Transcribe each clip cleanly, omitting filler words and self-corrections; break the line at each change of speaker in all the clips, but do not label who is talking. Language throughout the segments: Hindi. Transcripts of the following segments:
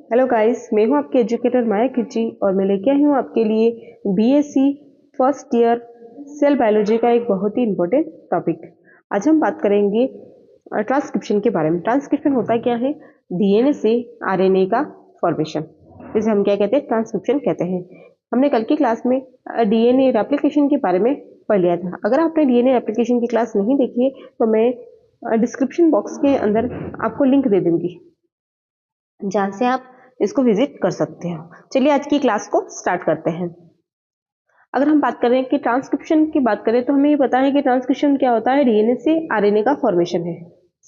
हेलो गाइस, मैं हूं आपके एजुकेटर माया किची और मैं लेके आई हूं आपके लिए BSc first year cell biology का एक बहुत ही इम्पोर्टेंट टॉपिक। आज हम बात करेंगे ट्रांसक्रिप्शन के बारे में। ट्रांसक्रिप्शन होता क्या है? डीएनए से आरएनए का फॉर्मेशन, जिसे हम क्या कहते हैं? ट्रांसक्रिप्शन कहते हैं। हमने कल की क्लास में डीएनए रेप्लिकेशन के बारे में पढ़ लिया था। अगर आपने डीएनए रेप्लिकेशन की क्लास नहीं देखी है तो मैं डिस्क्रिप्शन बॉक्स के अंदर आपको लिंक दे दूंगी, जहां से आप इसको विजिट कर सकते हो। चलिए आज की क्लास को स्टार्ट करते हैं। अगर हम बात करें कि ट्रांसक्रिप्शन की बात करें तो हमें ये पता है कि ट्रांसक्रिप्शन क्या होता है? डीएनए से आरएनए का फॉर्मेशन है।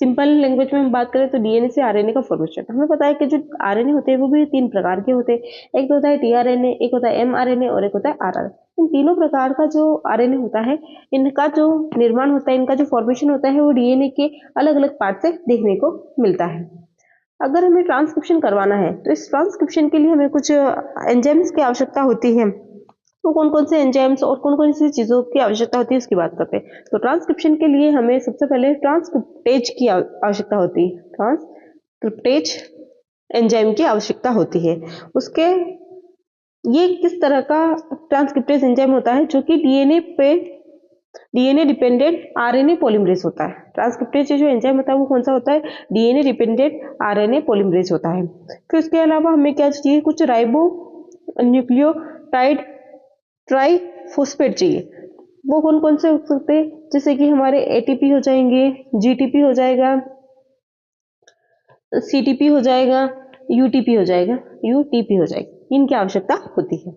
सिंपल लैंग्वेज में हम बात करें तो डीएनए से आरएनए का फॉर्मेशन। हमें पता है कि जो आरएनए होते हैं वो भी 3 प्रकार के होते हैं। एक तो होता है टीआरएनए, एक होता है एमआरएनए और एक होता है आरआरएनए। इन तीनों प्रकार का जो आरएनए होता है, इनका जो निर्माण होता है, इनका जो फॉर्मेशन होता है, वो डीएनए के अलग अलग पार्ट से देखने को मिलता है। अगर हमें ट्रांसक्रिप्शन करवाना है तो इस ट्रांसक्रिप्शन के लिए हमें कुछ एंजाइम्स की आवश्यकता होती है। तो कौन कौन से एंजाइम्स और कौन कौन सी चीज़ों की आवश्यकता होती है उसकी बात करते हैं। तो ट्रांसक्रिप्शन के लिए हमें सबसे पहले ट्रांसक्रिप्टेज की आवश्यकता होती है। ट्रांसक्रिप्टेज एंजाइम की आवश्यकता होती है। उसके ये किस तरह का ट्रांसक्रिप्टेज एंजाइम होता है? जो कि डीएनए डिपेंडेंट आरएनए पॉलीमरेज होता है। ट्रांसक्रिप्टेज जो एंजाइम होता है वो कौन सा होता है? डीएनए डिपेंडेंट आरएनए पॉलीमरेज होता है। फिर उसके अलावा हमें क्या चाहिए? कुछ राइबो न्यूक्लियोटाइड ट्राइफॉस्फेट चाहिए। वो कौन कौन से हो सकते हैं? जैसे कि हमारे एटीपी हो जाएंगे, जीटीपी हो जाएगा, सीटीपी हो जाएगा, यूटीपी हो जाएगी। इनकी आवश्यकता होती है।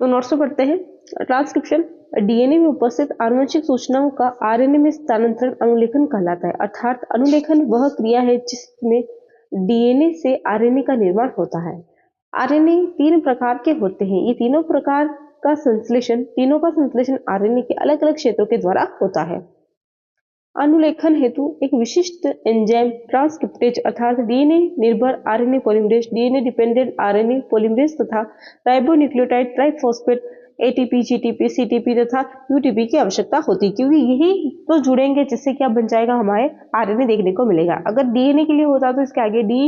तो नोट्स में पढ़ते हैं। ट्रांसक्रिप्शन डीएनए में उपस्थित आनुवंशिक सूचनाओं का आरएनए में स्थानांतरण अनुलेखन कहलाता है। अर्थात अनुलेखन वह क्रिया है जिसमें डीएनए से आरएनए का निर्माण होता है। आरएनए 3 प्रकार के होते हैं। ये तीनों का संश्लेषण आरएनए के अलग अलग क्षेत्रों के द्वारा होता है। अनुलेखन हेतु एक विशिष्ट एंजाइम ट्रांसक्रिप्टेज अर्थात डीएनए निर्भर RNA polymerase, DNA dependent RNA polymerase तथा ribonucleotide triphosphate, ATP, GTP, CTP तथा यूटीपी की आवश्यकता होती है, क्योंकि यही तो जुड़ेंगे जिससे क्या बन जाएगा? हमारे आरएनए देखने को मिलेगा। अगर डीएनए के लिए होता तो इसके आगे डी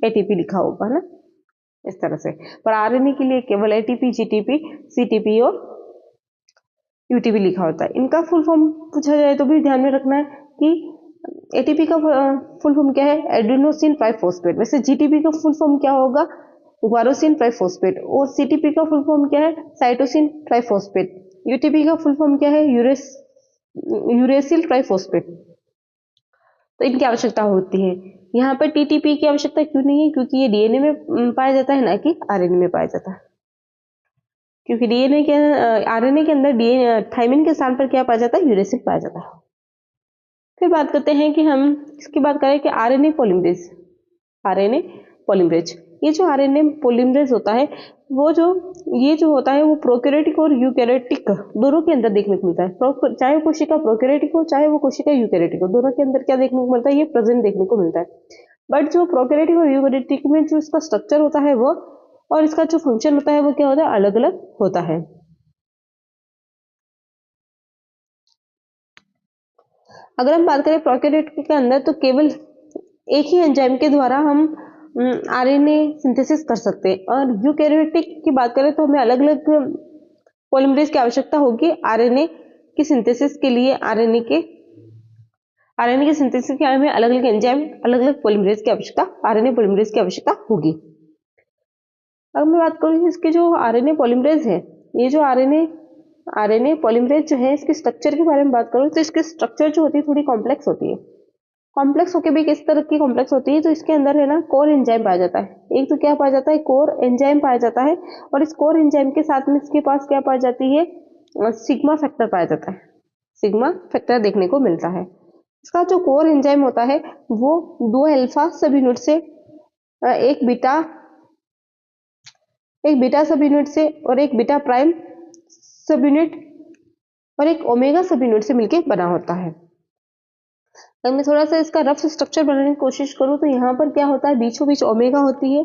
एटीपी लिखा होगा ना, इस तरह से। पर आरएनए के लिए केवल एटीपी, जीटीपी, सीटीपी और यूटीपी लिखा होता है। इनका फुल फॉर्म पूछा जाए तो भी ध्यान में रखना है कि एटीपी का फुल फॉर्म क्या है? Adenosine triphosphate. वैसे जीटीपी का फुल फॉर्म क्या होगा? ग्वारोसिन ट्राइफॉस्फेट। और सीटीपी का फुल फॉर्म क्या है? Cytosine triphosphate. यूटीपी का फुल फॉर्म क्या है? Uracil triphosphate. तो इनकी आवश्यकता होती है। यहाँ पर टीटीपी की आवश्यकता क्यों नहीं है? क्योंकि ये डीएनए में पाया जाता है, ना कि आरएनए में पाया जाता है। क्योंकि डीएनए के आरएनए के अंदर थाइमिन के स्थान पर क्या पाया जाता है? यूरेसिल पाया जाता है। फिर बात करते हैं कि हम इसकी बात करें कि आरएनए पॉलीमरेज। ये जो आरएनए पॉलीमरेज होता है ये जो होता है वो प्रोकैरियोटिक और यूकैरियोटिक दोनों के अंदर देखने को मिलता है। चाहे वो कोशिका प्रोकैरियोटिक हो, चाहे वो कोशिका यूकैरियोटिक हो, दोनों के अंदर क्या देखने को मिलता है? ये प्रेजेंट देखने को मिलता है। बट जो प्रोकैरियोटिक और यूकैरियोटिक में जो इसका स्ट्रक्चर होता है वो और इसका जो फंक्शन होता है वो क्या होता है? अलग अलग होता है। अगर हम बात करें प्रोकैरियोटिक के अंदर तो केवल एक ही एंजाइम के द्वारा हम आरएनए सिंथेसिस कर सकते हैं। और यूकैरियोटिक की बात करें तो हमें अलग अलग पॉलीमरेज की आवश्यकता होगी आरएनए की सिंथेसिस के लिए। आरएनए की सिंथेसिस के लिए हमें अलग अलग एंजाइम, अलग अलग पॉलीमरेज की आवश्यकता, आरएनए पॉलीमरेज की आवश्यकता होगी। अब मैं बात करूँ इसके जो आरएनए पॉलीमरेज है, ये जो आरएनए पॉलीमरेज जो है, इसके स्ट्रक्चर के बारे में बात करूँ तो इसकी स्ट्रक्चर जो होती है थोड़ी कॉम्प्लेक्स होती है। कॉम्प्लेक्स होके भी किस तरह की कॉम्प्लेक्स होती है? तो इसके अंदर है ना कोर एंजाइम पाया जाता है। एक तो क्या पाया जाता है? कोर एंजाइम पाया जाता है। और इस कोर एंजाइम के साथ में इसके पास क्या पाई जाती है? सिग्मा फैक्टर पाया जाता है। सिग्मा फैक्टर देखने को मिलता है। इसका जो कोर एंजाइम होता है वो 2 अल्फा सब यूनिट से एक बीटा सब यूनिट से और एक बीटा प्राइम सब यूनिट और एक ओमेगा सब यूनिट से मिलकर बना होता है। अगर मैं थोड़ा सा इसका रफ स्ट्रक्चर बनाने की कोशिश करूं तो यहाँ पर क्या होता है? बीचों बीच ओमेगा होती है,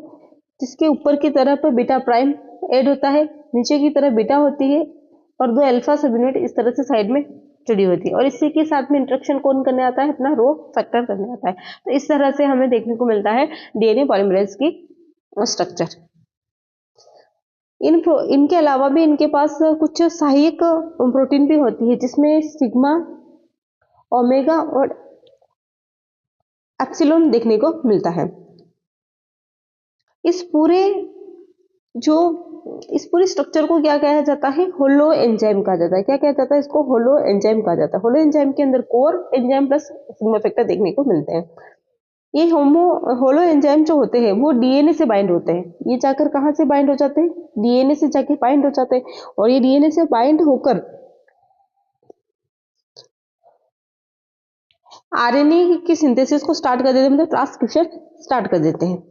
जिसके ऊपर की तरफ बीटा प्राइम ऐड होता है, नीचे की तरफ बीटा होती है और 2 अल्फा सब यूनिट इस तरह से साइड में जुड़ी होती है, और इसी के साथ में इंटरेक्शन कौन करने आता है, अपना रो फैक्टर करने आता है। तो इस तरह से हमें देखने को मिलता है डीएनए पॉलीमरेज की स्ट्रक्चर। इनके अलावा भी इनके पास कुछ सहायक प्रोटीन भी होती है, जिसमें सिग्मा, ओमेगा और एप्सिलॉन देखने को मिलता है। इस पूरे जो इस पूरी स्ट्रक्चर को क्या कहा जाता है, होलो एंजाइम कहा जाता है। क्या कहा जाता है इसको, होलो एंजाइम कहा जाता है। होलो एंजाइम के अंदर core enzyme plus sigma factor देखने को मिलते हैं। ये होलो एंजाइम जो होते हैं वो डीएनए से बाइंड होते हैं। ये जाकर कहाँ से बाइंड हो जाते हैं, डीएनए से जाके बाइंड हो जाते हैं, और ये डीएनए से बाइंड होकर आरएनए की सिंथेसिस को स्टार्ट कर देते हैं, मतलब ट्रांसक्रिप्शन स्टार्ट कर देते हैं।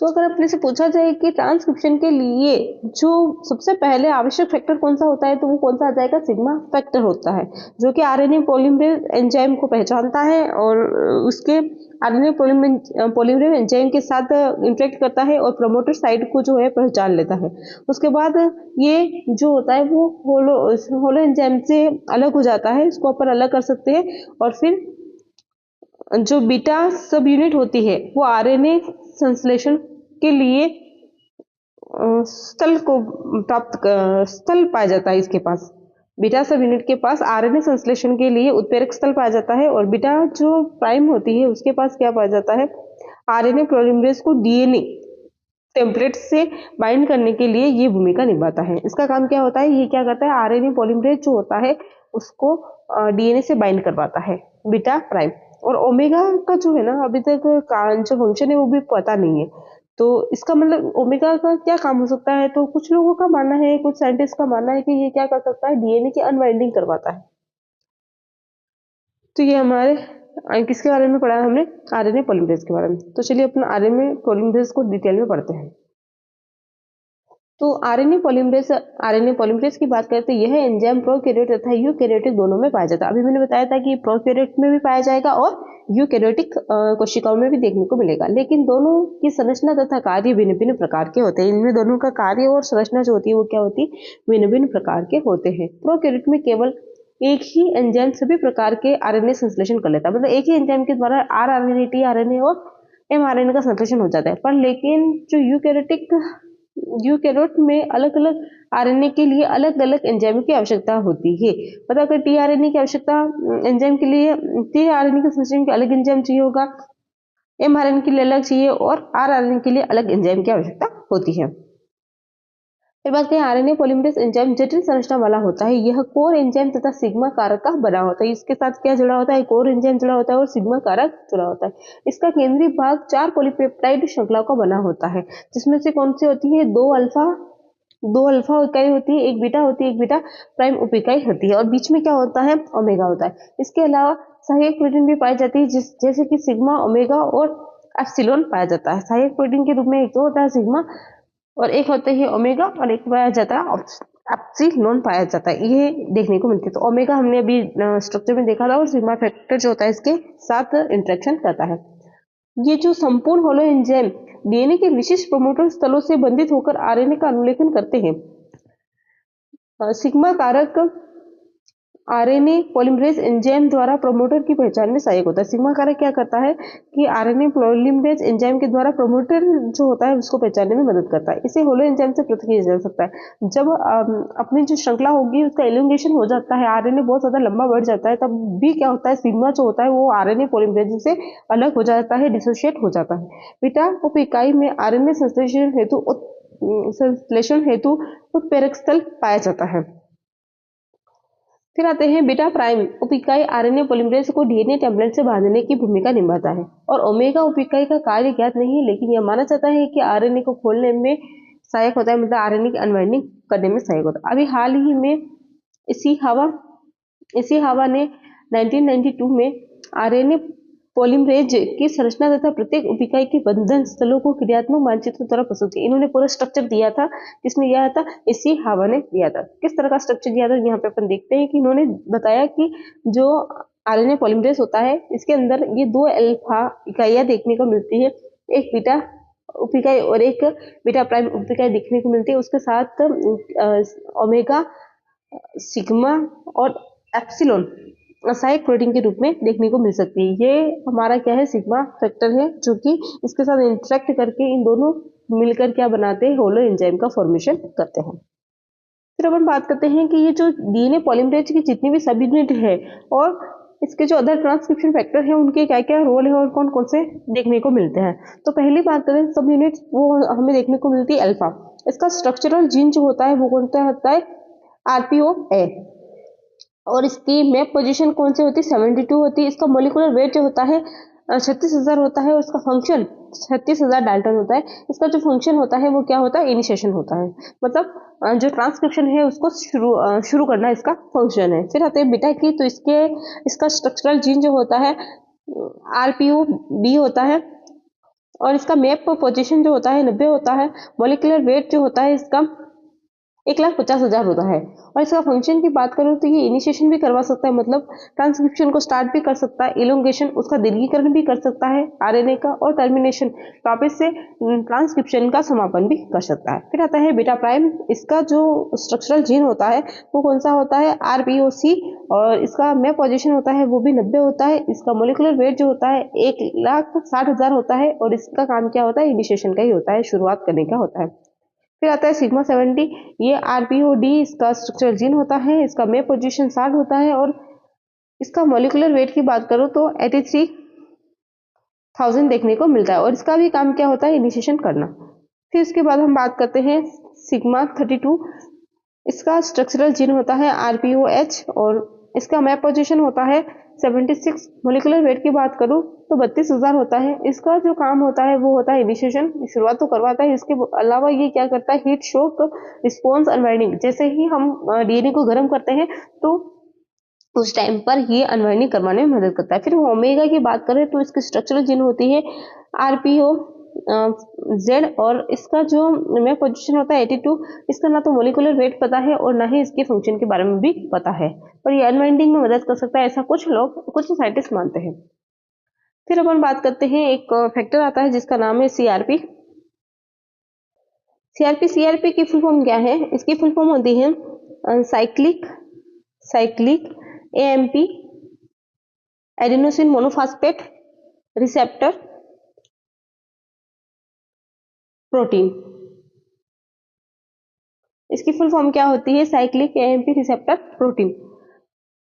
तो अगर अपने से पूछा जाए कि ट्रांसक्रिप्शन के लिए जो सबसे पहले आवश्यक फैक्टर कौन सा होता है, तो वो कौन सा आ जाएगा, सिग्मा फैक्टर होता है, जो कि आरएनए पॉलीमरेज एंजाइम को पहचानता है और उसके आरएनए पॉलीमरेज एंजाइम के साथ इंटरेक्ट करता है और प्रमोटर साइट को जो है पहचान लेता है। उसके बाद ये जो होता है वो होलो एंजाइम से अलग हो जाता है, इसको अपन अलग कर सकते हैं, और फिर जो बीटा सब यूनिट होती है वो आरएनए संश्लेषण के लिए स्थल पाया जाता है। इसके पास बीटा सब यूनिट के पास आरएनए संश्लेषण के लिए उत्प्रेरक स्थल पाया जाता है, और बीटा जो प्राइम होती है उसके पास क्या पाया जाता है, आरएनए पॉलीमरेज को डीएनए टेम्पलेट से बाइंड करने के लिए ये भूमिका निभाता है। इसका काम क्या होता है, ये क्या करता है, आरएनए पॉलीमरेज जो होता है उसको डीएनए से बाइंड करवाता है, बीटा प्राइम। और ओमेगा का जो है ना, अभी तक जो फंक्शन है वो भी पता नहीं है। तो इसका मतलब ओमेगा का क्या काम हो सकता है, तो कुछ लोगों का मानना है, कुछ साइंटिस्ट का मानना है कि ये क्या कर सकता है, डीएनए की अनवाइंडिंग करवाता है। तो ये हमारे किसके बारे में पढ़ा है हमने, आरएनए पॉलीमरेज के बारे में। तो चलिए अपना आरएनए पॉलीमरेज को डिटेल में पढ़ते हैं। तो आरएनए पॉलीमरेज की बात करें तो यह एंजाइम प्रोकैरियोटिक तथा यूकैरियोटिक दोनों में पाया जाता है। अभी मैंने बताया था कि प्रोकैरियोट में भी पाया जाएगा और यूकैरियोटिक कोशिकाओं में भी देखने को मिलेगा, लेकिन दोनों की संरचना तथा कार्य भिन्न भिन्न प्रकार के होते हैं। इनमें दोनों का कार्य और संरचना जो होती है वो क्या होती है, भिन्न भिन्न प्रकार के होते हैं। प्रोकैरियोट में केवल एक ही एंजाइम सभी प्रकार के आरएनए संश्लेषण कर लेता है, मतलब एक ही एंजाइम के द्वारा आरएनए, टीआरएनए और एमआरएनए का संश्लेषण हो जाता है। पर लेकिन जो यूकैरियोट में अलग अलग आरएनए के लिए अलग अलग एंजाइम की आवश्यकता होती है। मतलब अगर टीआरएनए की आवश्यकता एंजाइम के लिए, टीआरएनए के संश्लेषण के अलग एंजाइम चाहिए होगा, एमआरएनए के लिए अलग चाहिए, और आरआरएनए के लिए अलग एंजाइम की आवश्यकता होती है। फिर बात करें, आरएनए पॉलीमरेज एंजाइम जटिल संरचना वाला होता है। यह कोर एंजाइम तथा सिग्मा कारक का बना होता है। इसके साथ क्या जुड़ा होता है, कोर एंजाइम जुड़ा होता है और सिग्मा कारक जुड़ा होता है। इसका केंद्रीय भाग 4 पॉलीपेप्टाइड श्रृंखलाओं का बना होता है, जिसमें से कौन सी होती है, दो अल्फा इकाई होती है, एक बीटा होती है, एक बीटा प्राइम उप इकाई होती है, और बीच में क्या होता है, ओमेगा होता है। इसके अलावा सहायक प्रोटीन भी पाई जाती है, जैसे कि सिग्मा, ओमेगा और एप्सिलॉन पाया जाता है। सहायक प्रोटीन के रूप में एक तो होता है सिग्मा, और एक होते हैं ओमेगा, और एक पाया जाता है एप्सिलॉन पाया जाता है। ये देखने को मिलती है। तो ओमेगा हमने अभी स्ट्रक्चर में देखा था, और सिग्मा फैक्टर जो होता है इसके साथ इंटरेक्शन करता है। ये जो संपूर्ण होलो एंजाइम डीएनए के विशिष्ट प्रमोटर स्थलों से बंधित होकर आरएनए का अनुलेखन करते हैं। सिग्मा कारक आरएनए पॉलीमरेज एंजाइम द्वारा प्रमोटर की पहचान में सहायक होता है। सिग्मा कारक क्या करता है कि आरएनए पॉलीमरेज एंजाइम के द्वारा प्रमोटर जो होता है उसको पहचानने में मदद करता है। इसे होलो एंजाइम से पृथक किया जा सकता है। जब अपनी जो श्रृंखला होगी उसका एलोंगेशन हो जाता है, आरएनए बहुत ज्यादा लंबा बढ़ जाता है, तब भी क्या होता है, सिग्मा जो होता है वो आरएनए पॉलीमरेज से अलग हो जाता है, डिसोशिएट हो जाता है। बीटा उप इकाई में आरएनए संश्लेषण हेतु उत्प्रेरक स्थल पाया जाता है। फिर आते हैं बीटा प्राइम उप इकाई आरएनए पॉलीमरेज को डीएनए टेम्पलेट से बांधने की भूमिका निभाता है, और ओमेगा उप इकाई का कार्य ज्ञात नहीं है, लेकिन यह माना जाता है कि आरएनए को खोलने में सहायक होता है, मतलब आरएनए की अनवाइंडिंग करने में सहायक होता है। अभी हाल ही में इसी हवा ने 1992 में आरएनए पॉलीमरेज की संरचना तथा प्रत्येक उप इकाई के बंधन स्थलों को क्रियात्मक मानचित्र द्वारा प्रस्तुत किया। इन्होंने पूरा स्ट्रक्चर दिया था, किसने दिया था, इसी हवा ने दिया था। किस तरह का स्ट्रक्चर दिया था, यहाँ पे अपन देखते हैं कि इन्होंने बताया कि जो आरएनए पॉलीमरेज होता है इसके अंदर ये 2 अल्फा इकाइयां देखने को मिलती है, एक बीटा उप इकाई और एक बीटा प्राइम उप इकाई देखने को मिलती है। उसके साथ ओमेगा सिग्मा और एप्सिलॉन सहायक प्रोटीन के रूप में देखने को मिल सकती है। ये हमारा क्या है, सिग्मा फैक्टर है, जो कि इसके साथ इंटरेक्ट करके इन दोनों मिलकर क्या बनाते हैं, होलो एंजाइम का फॉर्मेशन करते हैं। फिर अपन बात करते हैं कि ये जो डीएनए पॉलीमरेज की जितनी भी सब यूनिट है और इसके जो अदर ट्रांसक्रिप्शन फैक्टर है उनके क्या क्या रोल है और कौन कौन से देखने को मिलते हैं। तो पहली बात करें सब यूनिट, वो हमें देखने को मिलती है अल्फा। इसका स्ट्रक्चरल जीन जो होता है वो कौन सा होता है, RPO-A। और इसकी मैप पोजीशन कौन सी होती है, 72 होती है। इसका मोलिकुलर वेट जो होता है 36,000 होता है और इसका फंक्शन 36,000 डाल्टन होता है। इसका जो फंक्शन होता है वो क्या होता है, इनिशिएशन होता है, मतलब जो ट्रांसक्रिप्शन है उसको शुरू करना इसका फंक्शन है। फिर आते हैं बीटा की, तो इसका स्ट्रक्चरल जीन जो होता है RPO-B होता है और इसका मैप पोजीशन जो होता है 90 होता है। मोलिकुलर वेट जो होता है इसका 1,50,000 होता है। और इसका फंक्शन की बात करूँ तो ये इनिशिएशन भी करवा सकता है, मतलब ट्रांसक्रिप्शन को स्टार्ट भी कर सकता है, इलोंगेशन उसका दीर्घीकरण भी कर सकता है आरएनए का, और टर्मिनेशन वापस से ट्रांसक्रिप्शन का समापन भी कर सकता है। फिर आता है बीटा प्राइम। इसका जो स्ट्रक्चरल जीन होता है वो कौन सा होता है, RPO-C, और इसका मैप पोजीशन होता है वो भी 90 होता है। इसका मोलिकुलर वेट जो होता है 1,60,000 होता है और इसका काम क्या होता है, इनिशिएशन का ही होता है, शुरुआत करने का होता है। फिर आता है सिग्मा 70। ये RPO-D इसका स्ट्रक्चरल जीन होता है। इसका मैप पोजीशन 60 होता है और इसका मोलिकुलर वेट की बात करूँ तो 83,000 देखने को मिलता है और इसका भी काम क्या होता है, इनिशिएशन करना। फिर इसके बाद हम बात करते हैं सिग्मा 32। इसका स्ट्रक्चरल जीन होता है RPO-H और इसका मैप पोजीशन होता है 76। मोलिकुलर वेट की बात करूँ तो 32,000 होता है। इसका जो काम होता है वो होता है इनिशिएशन, शुरुआत तो करवाता है। इसके अलावा ये क्या करता है, हीट शॉक रिस्पॉन्स अनवाइंडिंग, जैसे ही हम डीएनए को गर्म करते हैं तो उस टाइम पर ये अनवाइंडिंग करवाने में मदद करता है। फिर ओमेगा की बात करें तो इसकी स्ट्रक्चरल जीन होती है RPO-Z और इसका जो मैप पोजीशन होता है 82। इसका ना तो मोलिकुलर वेट पता है और ना ही इसके फंक्शन के बारे में भी पता है, पर ये अनवाइंडिंग में मदद कर सकता है, ऐसा कुछ साइंटिस्ट मानते हैं। फिर अपन बात करते हैं, एक फैक्टर आता है जिसका नाम है CRP। CRP की फुल फॉर्म क्या है, इसकी फुल फॉर्म होती है cyclic AMP adenosine monophosphate receptor protein. इसकी फुल फॉर्म क्या होती है, साइक्लिक AMP रिसेप्टर प्रोटीन।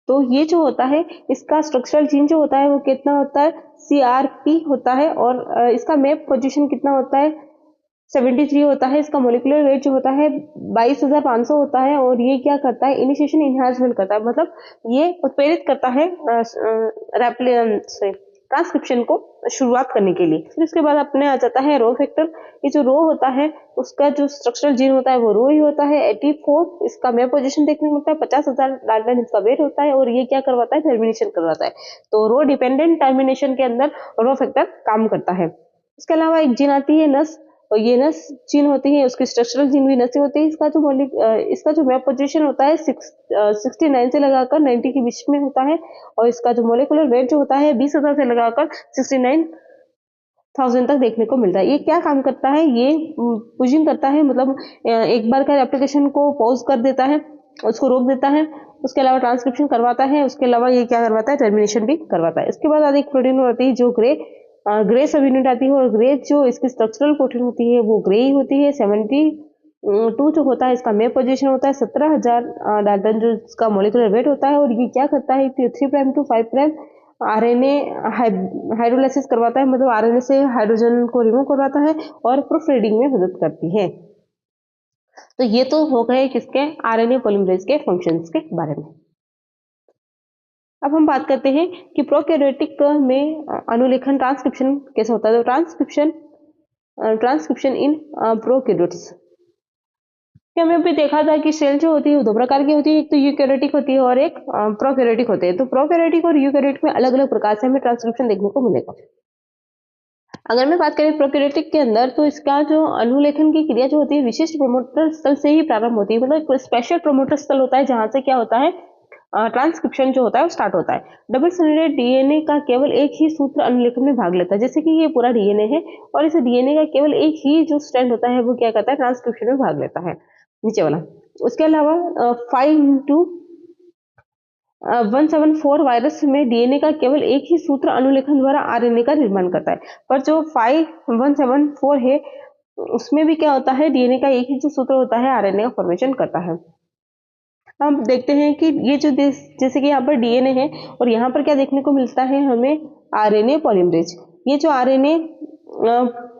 तो ये जो होता है इसका स्ट्रक्चरल जीन जो होता है वो कितना होता है, CRP होता है और इसका मैप पोजीशन कितना होता है, 73 होता है। इसका मोलिकुलर वेट जो होता है 22,500 होता है और ये क्या करता है, इनिशिएशन इन्हांसमेंट करता है, मतलब ये उत्प्रेरित करता है ट्रांसक्रिप्शन को शुरुआत करने के लिए। फिर उसके बाद अपने आ जाता है रो फैक्टर। ये जो रो होता है उसका जो स्ट्रक्चरल जीन होता है वो रो ही होता है 84। इसका मैप पोजीशन देखने को मिलता है 50,000 डाल्टन इसका वेट होता है और ये क्या करवाता है, टर्मिनेशन करवाता है। तो रो डिपेंडेंट टर्मिनेशन के अंदर रो फैक्टर काम करता है। इसके अलावा एक जीन आती है नस, और ये नस जीन होती है, उसकी स्ट्रक्चरल जीन भी नस होती है। इसका जो मैप पोजीशन होता है 69 से लगाकर 90 के बीच में होता है और इसका जो मोलिकुलर वेट जो होता है 20,000 से लगाकर 69,000 तक देखने को मिलता है। ये क्या काम करता है, ये पुजिंग करता है, मतलब एक बार का एप्लीकेशन को पॉज कर देता है, उसको रोक देता है। उसके अलावा ट्रांसक्रिप्शन करवाता है, उसके अलावा ये क्या करवाता है, टर्मिनेशन भी करवाता है। इसके बाद आगे एक प्रोटीन होती है जो ग्रे सब यूनिट आती है और ग्रे जो इसकी स्ट्रक्चरल प्रोटीन होती है वो ग्रे ही होती है। 72 जो होता है इसका मैप पोजीशन होता है 17,000 डाल्टन जो इसका मोलिकुलर वेट होता है और ये क्या करता है, 3 prime to 5 prime RNA hydrolysis करवाता है, मतलब आरएनए से हाइड्रोजन को रिमूव करवाता है और प्रूफ रीडिंग में मदद करती है। तो ये तो हो गए किसके, आरएनए पॉलीमरेज के फंक्शंस के बारे में। अब हम बात करते हैं कि प्रोकैरियोटिक में अनुलेखन ट्रांसक्रिप्शन कैसे होता है। तो ट्रांसक्रिप्शन इन प्रोकैरियोट्स कि हमने भी देखा था कि सेल जो होती है वो दो प्रकार की होती है, एक तो यूकैरियोटिक होती है और एक प्रोकैरियोटिक होते हैं। तो प्रोकैरियोटिक और यूकैरियोटिक में अलग अलग प्रकार से हमें ट्रांसक्रिप्शन देखने को मिलेगा। अगर मैं बात करें प्रोकैरियोटिक के अंदर, तो इसका जो अनुलेखन की क्रिया जो होती है विशिष्ट प्रमोटर स्थल से ही प्रारंभ होती है, मतलब स्पेशल प्रमोटर स्थल होता है जहां से क्या होता है, ट्रांसक्रिप्शन जो होता है वो स्टार्ट होता है। डबल स्ट्रैंडेड डीएनए का केवल एक ही सूत्र अनुलेखन में भाग लेता है, जैसे कि ये पूरा डीएनए है और इस डीएनए का केवल एक ही जो स्ट्रैंड होता है वो क्या करता है, ट्रांसक्रिप्शन में भाग लेता है। नीचे वाला उसके अलावा 5x174 वायरस में डीएनए का केवल एक ही सूत्र अनुलेखन द्वारा आरएनए का निर्माण करता है, पर जो 5174 है उसमें भी क्या होता है, डीएनए का एक ही जो सूत्र होता है आरएनए का फॉर्मेशन करता है। हम देखते हैं कि ये जो जैसे कि यहाँ पर डीएनए है और यहाँ पर क्या देखने को मिलता है हमें, आरएनए पॉलीमरेज। ये जो आरएनए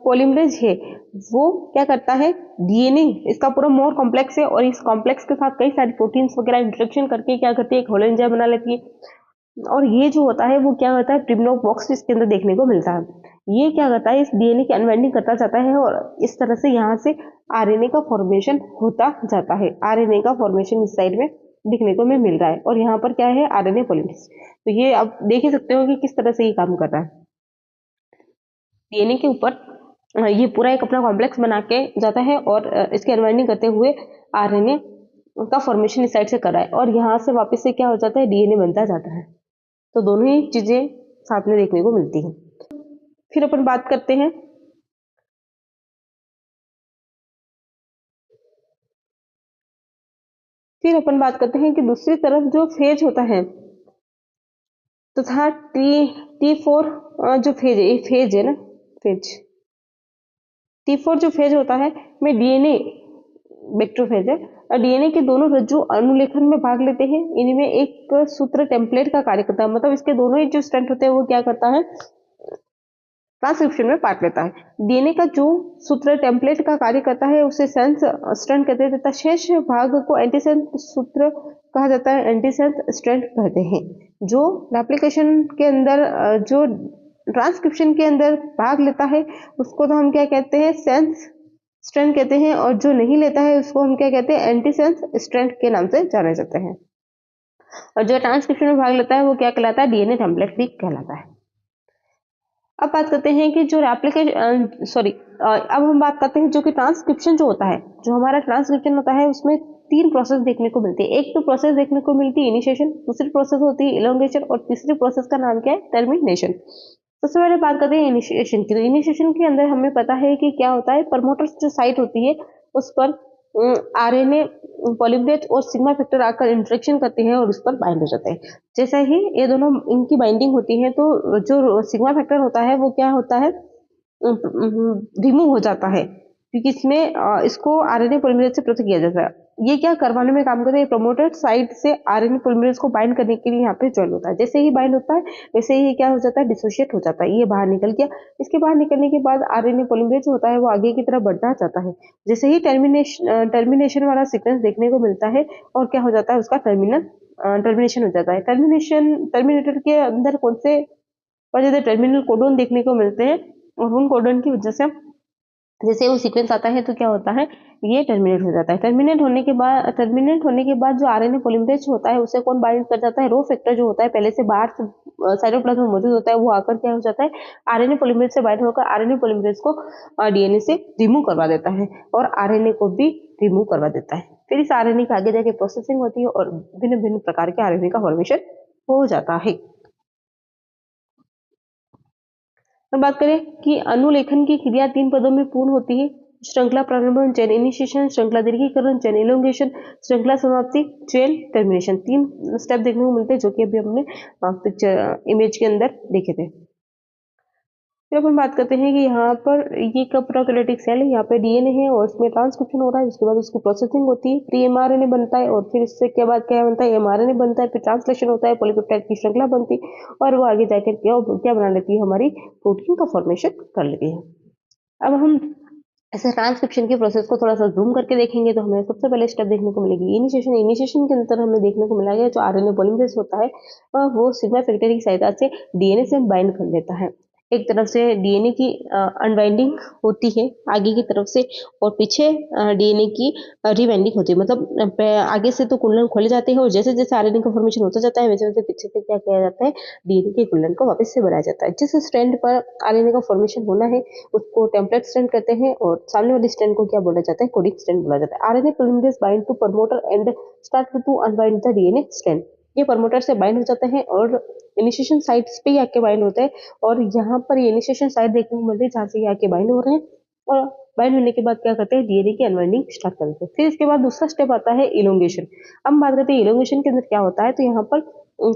पॉलीमरेज है वो क्या करता है, डीएनए इसका पूरा मोर कॉम्प्लेक्स है और इस कॉम्प्लेक्स के साथ कई सारी प्रोटीन्स वगैरह इंटरेक्शन करके क्या करती है, एक होलो एंजाइम बना लेती है। और ये जो होता है वो क्या होता है, प्रिमनोक बॉक्स इसके अंदर देखने को मिलता है। ये क्या करता है, इस डीएनए की अनवाइंडिंग करता जाता है और इस तरह से यहाँ से आरएनए का फॉर्मेशन होता जाता है। आरएनए का फॉर्मेशन इस साइड में दिखने को मिल रहा है और यहाँ पर क्या है, आरएनए पॉलीमरेज। तो ये आप देख ही सकते हो कि किस तरह से ये काम कर रहा है। डीएनए के ऊपर ये पूरा एक अपना कॉम्प्लेक्स बना के जाता है और इसकी अनवाइंडिंग करते हुए आरएनए का फॉर्मेशन इस साइड से कर रहा है और यहाँ से वापस से क्या हो जाता है, डीएनए बनता जाता है। तो दोनों ही चीजें साथ में देखने को मिलती हैं। फिर अपन बात करते हैं कि दूसरी तरफ जो फेज होता है तथा T4 जो फेज है ना, T4 जो फेज होता है में डीएनए बैक्टीरियोफेज है और डीएनए के दोनों रज्जु अनुलेखन में भाग लेते हैं। इनमें एक सूत्र टेम्पलेट का कार्य करता है, मतलब इसके दोनों ही जो स्ट्रैंड होते हैं वो क्या करता है, ट्रांसक्रिप्शन में पार्ट लेता है। डीएनए का जो सूत्र टेम्पलेट का कार्य करता है उसे सेंस स्ट्रैंड कहते हैं तथा शेष भाग को एंटीसेंस सूत्र कहा जाता है, एंटीसेंस स्ट्रैंड कहते हैं। जो रेप्लिकेशन के अंदर जो ट्रांसक्रिप्शन के अंदर भाग लेता है उसको तो हम क्या कहते हैं, सेंस स्ट्रैंड कहते हैं और जो नहीं लेता है उसको हम क्या कहते हैं, एंटीसेंस स्ट्रैंड के नाम से जाने जाते हैं। और जो ट्रांसक्रिप्शन में भाग लेता है वो क्या कहलाता है, डीएनए टेम्पलेट भी कहलाता है। अब बात करते हैं कि जो अब हम बात करते हैं जो कि ट्रांसक्रिप्शन जो होता है, जो हमारा ट्रांसक्रिप्शन होता है उसमें 3 प्रोसेस देखने को मिलती है। एक तो प्रोसेस देखने को मिलती है इनिशिएशन, दूसरी प्रोसेस होती है इलोंगेशन और तीसरी प्रोसेस का नाम क्या है, टर्मिनेशन। सबसे पहले बात करते हैं इनिशिएशन की। तो इनिशिएशन के अंदर हमें पता है कि क्या होता है, प्रमोटर्स जो साइट होती है उस पर आरएनए पॉलीमरेज और सिग्मा फैक्टर आकर इंटरेक्शन करते हैं और उस पर बाइंड हो जाते हैं। जैसा ही ये दोनों इनकी बाइंडिंग होती है तो जो सिग्मा फैक्टर होता है वो क्या होता है, रिमूव हो जाता है, क्योंकि इसमें इसको आरएनए पॉलीमरेज से पृथक किया जाता है। ये क्या करवाने में काम करता है, प्रमोटर साइड से आरएनए पॉलीमरेज को बाइंड करने के लिए यहाँ पे ज्वाइन होता है। जैसे ही बाइंड होता है वैसे ही क्या हो जाता है, डिसोशिएट हो जाता है, ये बाहर निकल गया। इसके बाहर निकलने के बाद आरएनए पॉलीमरेज होता है वो आगे की तरफ बढ़ना चाहता है। जैसे ही टर्मिनेशन वाला सीक्वेंस देखने को मिलता है और क्या हो जाता है, उसका टर्मिनेशन हो जाता है। टर्मिनेटर के अंदर कौन से टर्मिनल कोडोन देखने को मिलते हैं और उन कोडोन की वजह से जैसे वो सीक्वेंस आता है तो क्या होता है, ये टर्मिनेट हो जाता है। टर्मिनेट होने के बाद जो आरएनए पॉलीमरेज होता है उसे कौन बाइंड कर जाता है, रो फैक्टर जो होता है पहले से बाहर साइटोप्लाज्म में मौजूद होता है, वो आकर क्या हो जाता है, आरएनए पॉलीमरेज से बाइंड होकर आरएनए पॉलीमरेज को डीएनए से रिमूव करवा देता है और आरएनए को भी रिमूव करवा देता है। फिर इस आरएनए की आगे जाके प्रोसेसिंग होती है और भिन्न भिन्न प्रकार के आरएनए का फॉर्मेशन हो जाता है। अब बात करें कि अनुलेखन की क्रिया 3 पदों में पूर्ण होती है। श्रृंखला प्रारंभ, चेन इनिशिएशन, श्रृंखला दीर्घीकरण, चेन इलोंगेशन, श्रृंखला समाप्ति, चेन टर्मिनेशन। 3 स्टेप देखने को मिलते हैं जो कि अभी हमने पिक्चर इमेज के अंदर देखे थे। फिर अपन बात करते हैं कि यहाँ पर ये प्रोकैरियोटिक सेल है, यहाँ पे डीएनए है और इसमें ट्रांसक्रिप्शन हो रहा है, उसके बाद उसकी प्रोसेसिंग होती है, प्री एमआरएनए बनता है और फिर इससे के बाद क्या बनता है, एमआरएनए बनता है, फिर ट्रांसलेशन होता है, पॉलीपेप्टाइड की श्रृंखला बनती है और वो आगे जाकर क्या बना लेती है, हमारी प्रोटीन का फॉर्मेशन कर लेती है। अब हम ऐसे ट्रांसक्रिप्शन की प्रोसेस को थोड़ा सा जूम करके देखेंगे तो हमें सबसे पहले स्टेप देखने को मिलेगी इनिशिएशन के अंदर हमें देखने को मिला गया जो आरएनए पॉलीमरेज होता है वो सिग्मा फैक्टर की सहायता से डीएनए से बाइंड कर लेता है। एक तरफ से डीएनए की अनबाइंडिंग होती है आगे की तरफ से और पीछे डीएनए की रिबाइंडिंग होती है, मतलब आगे से तो कुंडल खोले जाते हैं और जैसे जैसे आरएनए का फॉर्मेशन होता जाता है वैसे वैसे पीछे से क्या किया जाता है, डीएनए के कुंडल को वापस से बनाया जाता है। जिस स्ट्रैंड पर आरएनए का फॉर्मेशन होना है उसको टेम्पलेट स्ट्रैंड कहते हैं और सामने वाले स्ट्रैंड को क्या बोला जाता है, कोडिंग स्ट्रैंड बोला जाता है। RNA polymerase bind to promoter and start to unbind the DNA strand. ये प्रमोटर से बाइंड हो जाते हैं और इनिशिएशन साइट्स पे ही आके बाइंड होते हैं और यहाँ पर ये इनिशिएशन साइट देखने को मिलती है जहाँ से ये आके बाइंड हो रहे हैं और बाइंड होने के बाद क्या करते हैं, डीएनए की अनवाइंडिंग स्टार्ट करते हैं। फिर इसके बाद दूसरा स्टेप आता है इलोंगेशन। अब हम बात करते हैं इलोंगेशन के अंदर क्या होता है। तो यहाँ पर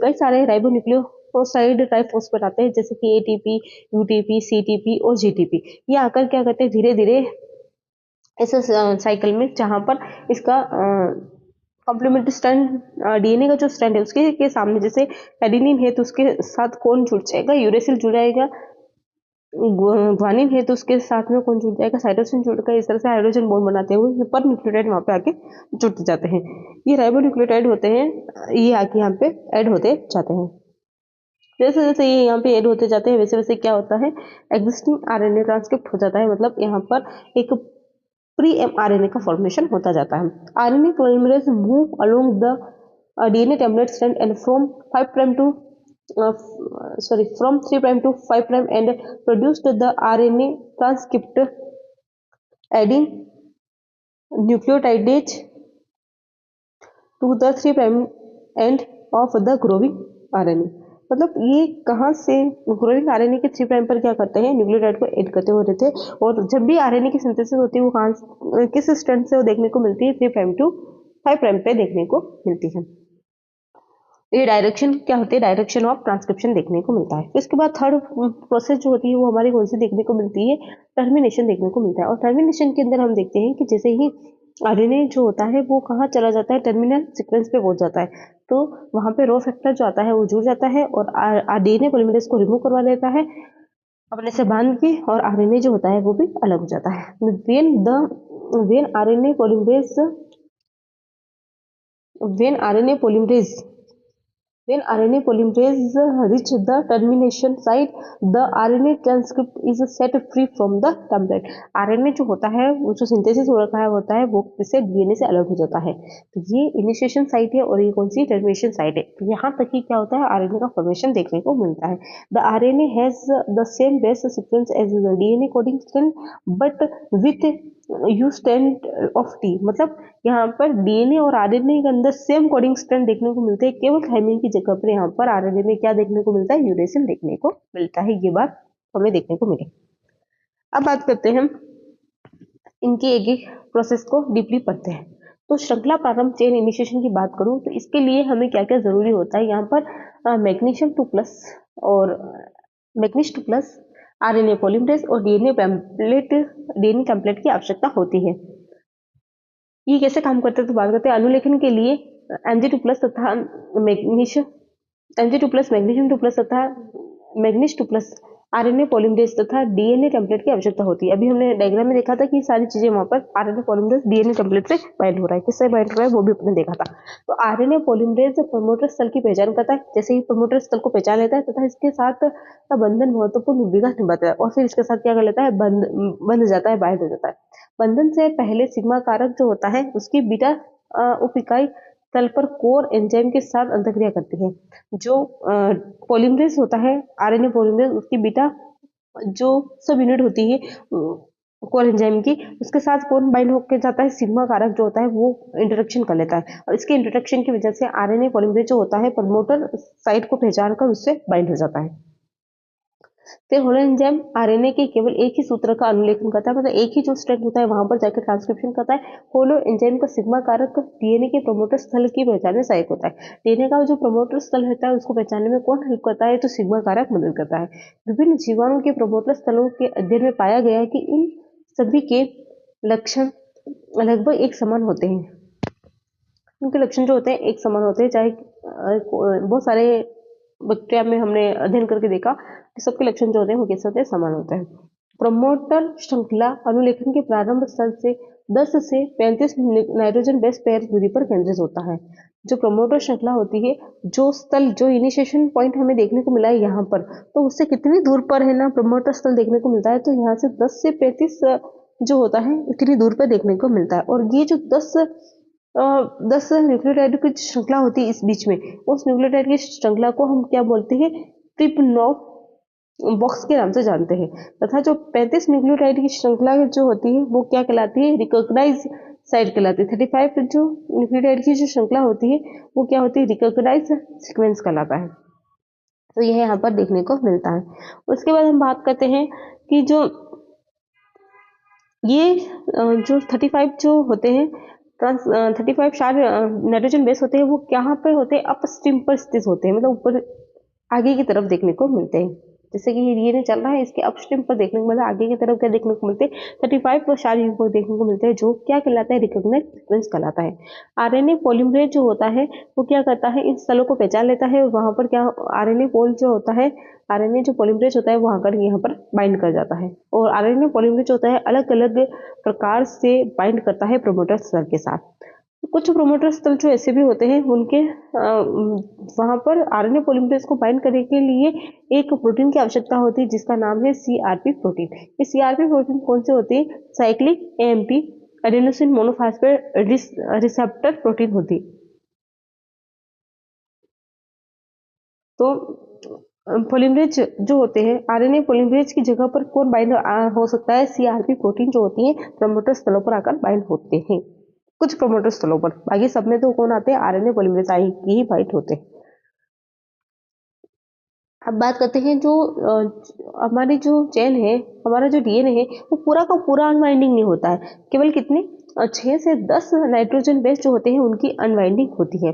कई सारे राइबोन्यूक्लियोसाइड ट्राइफॉस्फेट आते हैं, जैसे कि एटीपी, यूटीपी, सीटीपी और जीटीपी। ये आकर क्या करते हैं, धीरे धीरे इस साइकिल में, जहाँ पर इसका कॉम्प्लीमेंट्री स्ट्रैंड, डीएनए का जो स्ट्रैंड है उसके के सामने जैसे एडेनिन है तो उसके साथ कौन जुड़ जाएगा, यूरेसिल जुड़ जाएगा। ग्वानिन है तो उसके साथ में कौन जुड़ जाएगा, साइटोसिन जुड़कर इस तरह से हाइड्रोजन बॉन्ड बनाते हुए पर न्यूक्लियोटाइड वहाँ पे आके जुड़ जाते हैं। ये राइबोन्यूक्लियोटाइड होते हैं, ये आके यहाँ पे ऐड होते जाते हैं। जैसे जैसे ये यहाँ पे ऐड होते जाते हैं वैसे वैसे क्या होता है, एग्जिस्टिंग आरएनए ट्रांसक्रिप्ट हो जाता है। मतलब यहाँ पर एक प्री एमआरएनए का फॉर्मेशन होता जाता है। RNA polymerase move along the DNA template strand and from 5 prime to from 3 prime to 5 prime and produced the RNA transcript adding nucleotidase to the 3 prime end of the growing RNA। मतलब ये कहाँ से ग्रोइंग आरएनए के 3 प्राइम पर क्या करते हैं, न्यूक्लियोटाइड को ऐड करते हुए रहते हैं। और जब भी आरएनए की सिंथेसिस होती है वो कहाँ, किस स्ट्रैंड से वो देखने को मिलती है, 3 प्राइम टू 5 प्राइम पे देखने को मिलती है। ये डायरेक्शन क्या होती है, डायरेक्शन ऑफ ट्रांसक्रिप्शन देखने को मिलता है। इसके बाद थर्ड प्रोसेस जो होती है वो हमारी कौन सी देखने को मिलती है, टर्मिनेशन देखने को मिलता है। और टर्मिनेशन के अंदर हम देखते हैं कि जैसे ही आरएनए जो होता है वो कहाँ चला जाता है, टर्मिनल सीक्वेंस पे पहुंच जाता है, तो वहां पे रो फैक्टर जो आता है वो जुड़ जाता है और डीएनए पॉलीमरेज को रिमूव करवा देता है अपने से बांध के, और आरएनए जो होता है वो भी अलग हो जाता है। When RNA polymerase When RNA polymerase reach the termination site, the RNA transcript is set free from the template। RNA जो होता है वो जो सिंथेसिस हो रखा है होता है वो इससे डीएनए से अलग हो जाता है। तो ये इनिशिएशन साइट है और ये कौन सी, टर्मिनेशन साइट है। तो यहाँ तक ही क्या होता है, आरएनए का फॉर्मेशन देखने को मिलता है। The RNA has the same base sequence as the DNA coding strand but with U stand of T. मतलब यहाँ पर डीएनए और आरएनए के अंदर सेम कोडिंग स्ट्रैंड देखने को मिलते हैं, केवल थाइमिन की जगह पर यहाँ पर आरएनए में क्या देखने को मिलता है, यूरेसिल देखने को मिलता है। ये बात हमें देखने को मिली। अब बात करते हैं इनकी एक एक प्रोसेस को डीपली पढ़ते हैं। तो श्रृंखला प्रारंभ चेन इनिशिएशन की बात करूं तो इसके लिए हमें क्या क्या जरूरी होता है, यहाँ पर मैग्नीशियम 2 प्लस और मैग्नीश 2 प्लस, आरएनए पॉलीमरेज और डीएनए टेम्पलेट की आवश्यकता होती है। ये कैसे काम करते हैं तो बात करते हैं। अनुलेखन के लिए Mg2 प्लस तथा magnesium Mg2 plus magnesium 2 plus तथा मैग्नीश 2 प्लस आरएनए पॉलीमरेज तथा डीएनए टेम्पलेट की आवश्यकता होती है। अभी हमने डायग्राम में देखा था कि सारी चीजें वहां पर आरएनए पॉलीमरेज डीएनए टेम्पलेट से बाइंड हो रहा है, किससे बाइंड हो रहा है वो भी अपने देखा था। तो आरएनए पॉलीमरेज प्रमोटर स्थल की पहचान करता है, जैसे ही प्रमोटर स्थल को पहचान लेता है तथा इसके साथ बंधन महत्वपूर्ण भूमिका निभाता है और फिर इसके साथ क्या कर लेता है, बंध जाता है, बाइंड हो जाता है। बंधन से पहले सिग्मा कारक जो होता है उसकी बीटा उप इकाई तल पर कोर एंजाइम के साथ अंतक्रिया करती है। जो पॉलीमरेज होता है आरएनए पॉलीमरेज, उसकी बीटा जो सब यूनिट होती है कोर एंजाइम की, उसके साथ कौन बाइंड होकर जाता है, सिग्मा कारक जो होता है वो इंटरेक्शन कर लेता है और इसके इंटरेक्शन की वजह से आरएनए पॉलीमरेज जो होता है प्रमोटर साइट को पहचान कर उससे बाइंड हो जाता है। फिर होलो एंजाइम आरएनए के केवल एक ही सूत्र का अनुलेखन करता है, मतलब एक ही जो स्ट्रैंड होता है वहां पर जाकर ट्रांसक्रिप्शन करता है। होलो एंजाइम का सिग्मा कारक डीएनए के प्रमोटर स्थल की पहचान में सहायक होता है। डीएनए का जो प्रमोटर स्थल होता है उसको पहचानने में कौन हेल्प करता है, तो सिग्मा कारक मदद करता है। विभिन्न जीवाणु के प्रमोटर स्थलों के अध्ययन में पाया गया है कि इन सभी के लक्षण लगभग एक समान होते हैं। उनके लक्षण जो होते हैं एक समान होते हैं, चाहे बहुत सारे बैक्टीरिया में हमने अध्ययन करके देखा कि सबके लक्षण जो होते हैं वो कैसे होते हैं, समान होते हैं। प्रमोटर श्रृंखला अनुलेखन के प्रारंभ स्थल से 10 से 35 नाइट्रोजन बेस पेयर दूरी पर केंद्रित होता है। जो प्रमोटर श्रृंखला होती है, जो स्थल जो इनिशिएशन पॉइंट हमें देखने को मिला है यहाँ पर, तो उससे कितनी दूर पर है ना प्रमोटर स्थल देखने को मिलता है, तो यहाँ से 10 से 35 जो होता है इतनी दूर पर देखने को मिलता है। और ये जो 10 न्यूक्लियोटाइड की श्रृंखला होती है इस बीच में, उस न्यूक्लियोटाइड की श्रृंखला को हम क्या बोलते हैं, ट्रिपनोव बॉक्स के नाम से जानते हैं। तथा जो 35 न्यूक्लियोटाइड की श्रृंखला जो होती है वो क्या कहलाती है, रिकॉग्नाइज साइट कहलाती है। 35 जो न्यूक्लियोटाइड की जो श्रृंखला होती है वो क्या होती है, रिकॉग्नाइज सीक्वेंस कहलाता है। तो यह यहाँ पर देखने को मिलता है। उसके बाद हम बात करते हैं कि जो ये जो 35 जो होते हैं 35 क्षार नाइट्रोजन बेस होते हैं, वो यहाँ पर होते हैं, अपस्ट्रीम पर स्थित होते हैं, मतलब ऊपर आगे की तरफ देखने को मिलते हैं। जैसे कि ये नहीं चल रहा है, इसके अपस्ट्रीम पर देखने को मिलता है, आगे की तरफ क्या देखने को मिलते हैं, 35 पर क्षार युग्म को देखने को मिलते हैं, जो क्या कहलाता है, रिकॉग्नाइज्ड सीक्वेंस कहलाता है। आरएनए पॉलीमरेज जो होता है वो क्या करता है, इन स्थलों को पहचान लेता है, वहां पर क्या आरएनए पोल जो होता है, आरएनए जो पॉलीमरेज होता है वो आकर यहाँ पर बाइंड कर जाता है। और आरएनए पॉलीमरेज होता है अलग अलग प्रकार से बाइंड करता है प्रोमोटर स्थल के साथ। कुछ प्रोमोटर स्थल जो ऐसे भी होते हैं, उनके वहां पर आरएनए पॉलीमरेज को बाइंड करने के लिए एक प्रोटीन की आवश्यकता होती है, जिसका नाम है सीआरपी प्रोटीन। ये सीआरपी प्रोटीन कौन से होती है, cyclic AMP adenosine monophosphate receptor protein होती है। तो पॉलीमरेज जो होते हैं, आरएनए पॉलीमरेज की जगह पर कौन बाइंड हो सकता है, सीआरपी प्रोटीन जो होती है प्रमोटर स्थलों पर आकर बाइंड होते हैं, कुछ प्रमोटर स्थलों पर। बाकी सब में तो कौन आते हैं, आरएनए पॉलीमरेज आई की ही बाइंड होते हैं। अब बात करते हैं जो हमारी जो चेन है, हमारा जो डीएनए है, वो पूरा का पूरा अनवाइंडिंग नहीं होता है, केवल कितने 6 से 10 नाइट्रोजन बेस जो होते हैं उनकी अनवाइंडिंग होती है।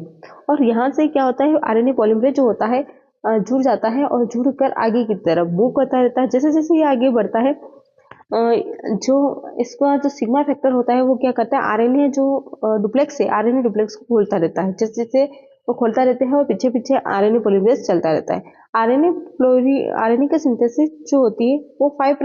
और यहाँ से क्या होता है, आरएनए पॉलीमरेज जो होता है जुड़ जाता है और जुड़कर आगे की तरफ मूव करता रहता है। जैसे जैसे ये आगे बढ़ता है, जो इसका जो सिग्मा फैक्टर होता है वो क्या करता है, आरएनए जो डुप्लेक्स है, आरएनए डुप्लेक्स को खोलता रहता है। जैसे जैसे वो खोलता रहता है और पीछे पीछे आरएनए पॉलीमरेज चलता रहता है। आरएनए की सिंथेसिस जो होती है वो 5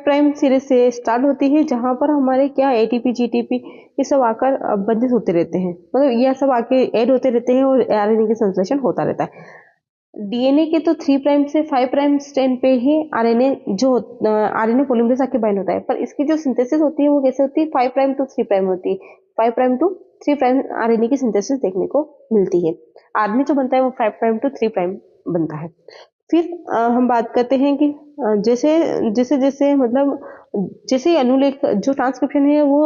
प्राइम सीरीज से स्टार्ट होती है, जहां पर हमारे क्या एटीपी जीटीपी ये सब आकर बंधित होते रहते हैं, मतलब ये सब आके ऐड होते रहते हैं और आरएनए की संश्लेषण होता रहता है। डीएनए के तो 3 प्राइम से 5 प्राइम स्ट्रैंड पे ही आरएनए पॉलीमरेज आके बाइंड होता है, पर इसकी जो सिंथेसिस होती है वो कैसे होती है, 5 प्राइम टू 3 प्राइम होती है। 5 प्राइम टू 3 प्राइम आरएनए की सिंथेसिस देखने को मिलती है। आरएनए जो बनता है वो 5 प्राइम टू 3 प्राइम बनता है। फिर हम बात करते हैं कि जैसे जैसे जैसे मतलब जैसे अनुलेख जो ट्रांसक्रिप्शन है वो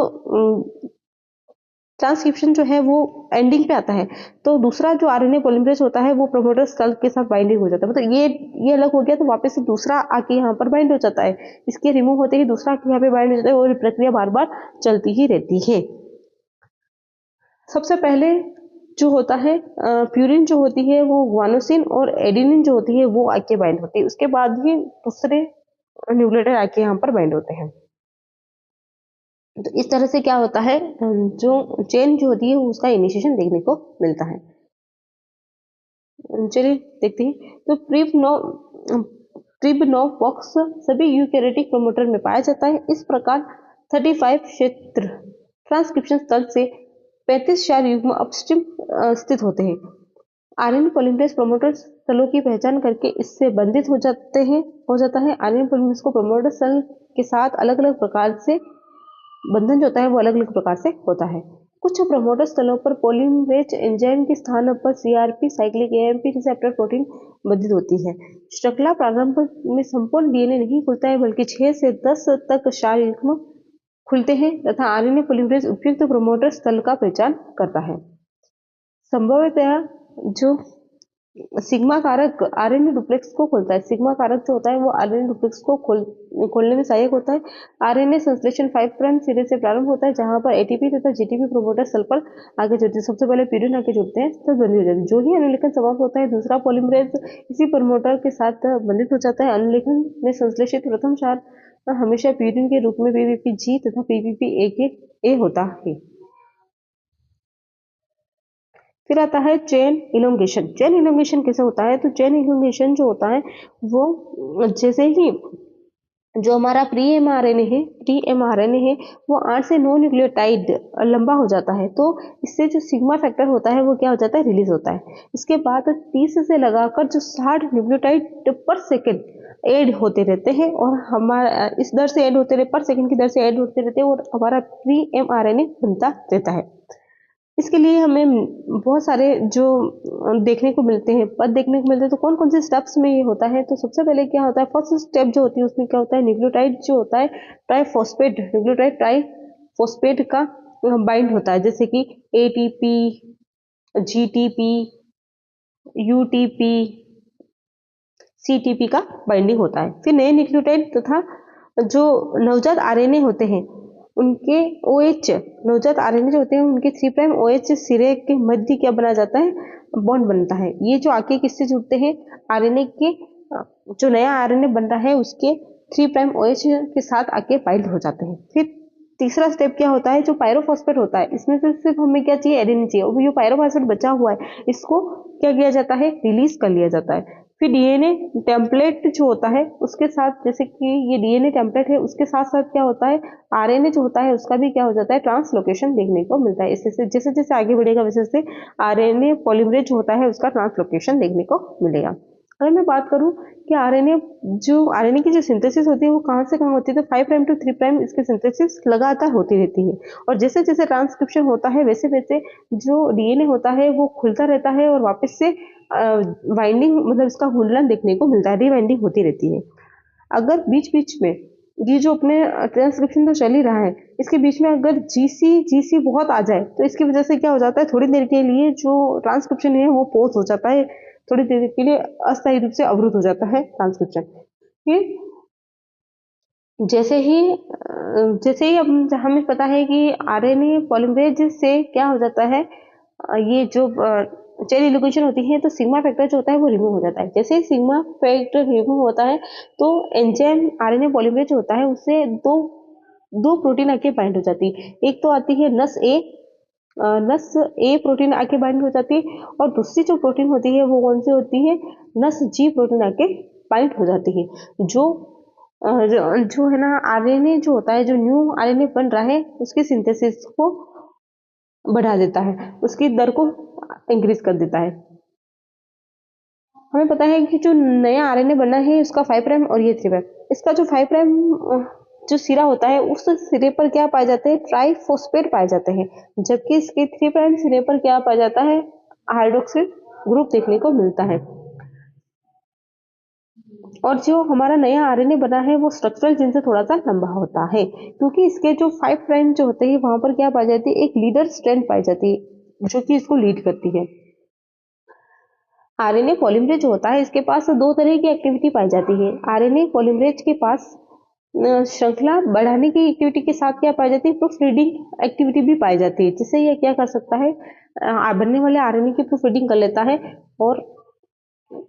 ट्रांसक्रिप्शन जो है वो एंडिंग पे आता है, तो दूसरा जो आरएनए पॉलीमरेज होता है वो प्रोमोटर स्थल के साथ बाइंडिंग हो जाता है, मतलब ये अलग हो गया तो वापस से दूसरा आके यहाँ पर बाइंड हो जाता है। इसके रिमूव होते ही दूसरा आके यहाँ पे बाइंड हो जाता है और ये प्रक्रिया बार बार चलती ही रहती है। सबसे पहले जो होता है प्यूरिन जो होती है वो ग्वानोसिन और एडेनिन जो होती है वो आके बाइंड होती है, उसके बाद ही दूसरे न्यूक्लियोटाइड आके यहाँ पर बाइंड होते हैं। तो इस तरह से क्या होता है, जो चेन जो होती है उसका इनिशिएशन देखने को मिलता है। चलिए देखते हैं। तो ट्रिब्नो बॉक्स सभी यूकैरियोटिक प्रोमोटर में पाया जाता है। इस प्रकार 35 क्षेत्र ट्रांसक्रिप्शन स्थल से 35 क्षार युग्म अपस्ट्रीम स्थित होते हैं। आरएनए पॉलीमरेज प्रोमोटर स्थलों की पहचान करके इससे बंधित हो जाता है। आरएनए पॉलीमरेज को प्रोमोटर स्थल के साथ अलग अलग प्रकार से बंधन जो होता है वो अलग अलग प्रकार से होता है। कुछ प्रमोटर स्थलों पर पॉलीमरेज एंजाइम के स्थान पर CRP cyclic AMP receptor protein बंधित होती है। श्रृंखला प्रारंभ में संपूर्ण डीएनए नहीं खुलता है, बल्कि 6 से 10 तक क्षार युग्म खुलते हैं तथा आरएनए पॉलीमरेज उपयुक्त प्रमोटर स्थल का पहचान करता है। संभवतः जो सिग्मा कारक आरएनए डुप्लेक्स को खोलता है, सिग्मा कारक जो होता है वो आरएनए डुप्लेक्स को खोलने में सहायक होता है। आरएनए संश्लेषण 5 प्राइम सिरे से प्रारंभ होता है, जहां पर एटीपी तथा जीटीपी प्रोमोटर स्थल पर आगे जुड़ते हैं। सबसे पहले प्यूरिन आगे जुड़ते हैं तो बंधी हो जाती है। जो ही अनुलेखन समाप्त होता है दूसरा पॉलीमरेज इसी प्रमोटर के साथ बंधित हो जाता है। अनुलेखन में संश्लेषित प्रथम क्षार हमेशा प्यूरिन के रूप में पीपीपी जी तथा पीपीपी ए होता है। फिर आता है चेन इलोंगेशन। चेन इलोंगेशन कैसे होता है, तो चेन इलोंगेशन जो होता है वो जैसे ही जो हमारा प्री एमआरएनए है वो 8 से 9 न्यूक्लियोटाइड लंबा हो जाता है, तो इससे जो सिग्मा फैक्टर होता है वो क्या हो जाता है, रिलीज होता है। इसके बाद 30 से लगाकर जो 60 न्यूक्लियोटाइड पर सेकेंड ऐड होते रहते हैं और हमारा इस दर से ऐड होते रहे पर सेकेंड की दर से ऐड होते रहते हैं और हमारा प्री एमआरएनए बनता रहता है। इसके लिए हमें बहुत सारे जो देखने को मिलते हैं, पद देखने को मिलते हैं, तो कौन कौन से स्टेप्स में ये होता है, तो सबसे पहले क्या होता है, फर्स्ट स्टेप जो होती है उसमें क्या होता है, न्यूक्लियोटाइड जो होता है ट्राइफॉस्फेट न्यूक्लियोटाइड ट्राइफॉस्फेट का बाइंड होता है, जैसे कि एटीपी जीटीपी यूटीपी CTP का बाइंडिंग होता है। फिर नए न्यूक्लियोटाइड तथा जो नवजात आरएनए होते हैं उनके OH, नवजात आरएनए जो होते हैं उनके 3' OH सिरे के मध्य क्या बना जाता है, बॉन्ड बनता है। ये जो आके किससे जुड़ते हैं, आरएनए के जो नया आरएनए बन रहा है उसके 3' OH के साथ आके बाइंड हो जाते हैं। फिर तीसरा स्टेप क्या होता है, जो पायरोफॉस्फेट होता है इसमें से सिर्फ हमें क्या चाहिए, एडेनिन चाहिए, और जो पायरोफॉस्फेट बचा हुआ है इसको क्या किया जाता है, रिलीज कर लिया जाता है। फिर डीएनए टेम्पलेट जो होता है उसके साथ, जैसे कि ये डीएनए टेम्पलेट है उसके साथ साथ क्या होता है, आरएनए जो होता है उसका भी क्या हो जाता है, ट्रांसलोकेशन देखने को मिलता है। इससे जैसे जैसे आगे बढ़ेगा वैसे वैसे आरएनए पॉलीमरेज जो होता है उसका ट्रांसलोकेशन देखने को मिलेगा। अगर मैं बात करूं कि आरएनए की जो सिंथेसिस होती है वो कहाँ से कहाँ होती है, तो 5' to 3' इसकी सिंथेसिस लगातार होती रहती है। और जैसे जैसे ट्रांसक्रिप्शन होता है वैसे वैसे जो डीएनए होता है वो खुलता रहता है और वापस से बाइंडिंग, मतलब इसका घूलना देखने को मिलता है, रीबाइंडिंग होती रहती है। अगर बीच बीच में ये जो अपने ट्रांसक्रिप्शन तो चल ही रहा है, इसके बीच में अगर जीसी बहुत आ जाए तो इसकी वजह से क्या हो जाता है, थोड़ी देर के लिए जो ट्रांसक्रिप्शन है वो पॉज हो जाता है, थोड़ी देर के लिए अस्थायी रूप से अवरुद्ध हो जाता है ट्रांसक्रिप्शन। फिर जैसे ही अब हमें पता है कि आरएनए पॉलीमरेज से क्या हो जाता है, ये जो चेन एलोकेशन होती है तो सिग्मा फैक्टर जो होता है वो रिमूव हो जाता है। जैसे ही सिग्मा फैक्टर रिमूव होता है तो एंजाइम आरएनए पॉलीमरेज होता है उससे दो प्रोटीन आके बाइंड हो जाती है। एक तो आती है नस ए प्रोटीन आके बाइंड हो जाती है, और दूसरी जो प्रोटीन होती है वो कौन सी होती है, नस जी प्रोटीन आके बाइंड हो जाती है। जो है ना आरएनए जो होता है, जो न्यू आरएनए बन रहा है उसकी सिंथेसिस को बढ़ा देता है, उसकी दर को इंक्रीज कर देता है। हमें पता है कि जो नया आरएनए बना है उसका 5' और ये 3', इसका जो 5' जो सिरा होता है उस सिरे पर क्या पाए जाते हैं, ट्राइफॉस्फेट पाए जाते हैं, जबकि इसके 3' सिरे पर क्या पाया जाता है, हाइड्रोक्सिल ग्रुप देखने को मिलता है। और जो हमारा नया आरएनए बना है वो स्ट्रक्चरल चेन से थोड़ा सा लंबा होता है, क्योंकि इसके जो 5' जो होते हैं वहां पर क्या पाई जाती है, एक लीडर स्ट्रैंड पाई जाती है जो कि इसको लीड करती है। आरएनए पॉलीमरेज जो होता है इसके पास दो तरह की एक्टिविटी पाई जाती है। आरएनए पॉलीमरेज के पास श्रृंखला बढ़ाने की एक्टिविटी के साथ क्या पाई जाती है, प्रूफ रीडिंग एक्टिविटी भी पाई जाती है, जिससे यह क्या कर सकता है, बनने वाले आरएनए की प्रूफ रीडिंग कर लेता है। और